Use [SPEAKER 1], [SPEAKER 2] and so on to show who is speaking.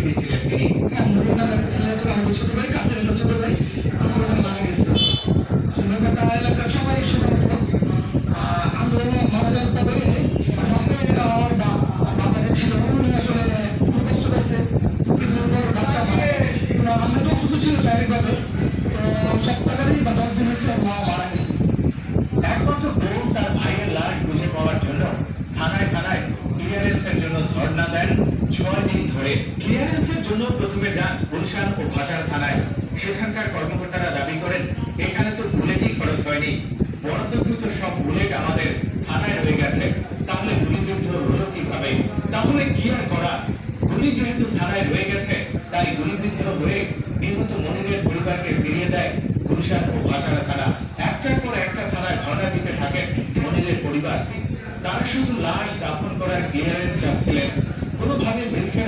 [SPEAKER 1] ব্যক্তি ছিলেন তিনি?
[SPEAKER 2] হ্যাঁ, মনির নামে একটা ছেলে ছিল, আমাদের ছোট ভাই, কাছের একটা ছোট ভাই, আন্দোলনে মারা গেছে। ব্যাপারটা এলাকার সবাই শুনতো। আন্দোলনে মারা যাওয়ার পরে আমার বাবা যে ছিল উনি আসলে খুব কষ্ট পাইছে। তো কিছুদিন পর বাপটা মারা গেছে। আমরা তো অসুস্থ ছিল শারীরিকভাবে, তো সপ্তাহখানেক বা 10 দিন হচ্ছে মা মারা গেছে।
[SPEAKER 1] একমাত্র বোন তার ভাইয়ের লাশ বুঝে পাওয়ার জন্য থানায় থানায় ক্লিয়ারেন্সের জন্য ধর্ণা দেন 6 দিন ধরে। ক্লিয়ারেন্সের জন্য প্রথমে যান গুলশান ও ভাটার থানায়। সেখানকার কর্মকর্তারা দাবি করেন, এখানে তো বুলেটই খরচ হয়নি, বরাদ্দকৃত সব বুলেট আমাদের থানায় রয়ে গেছে, তাহলে গুলিবিদ্ধ হলো কিভাবে? তাহলে কি আর করা? গুলি যেহেতু থানায় রয়ে গেছে, তাই গুলিবিদ্ধ হয়ে নিহত মনিরের পরিবারকে ফিরিয়ে দেয় গুলশান ও ভাটারা থানা। একটার পর একটা থানায় ধর্ণা দিতে থাকেন মনিরের পরিবার। তারা শুধু লাশ দাফন করার ক্লিয়ারেন্স চাচ্ছিলেন, কোনোভাবে মিলছে না।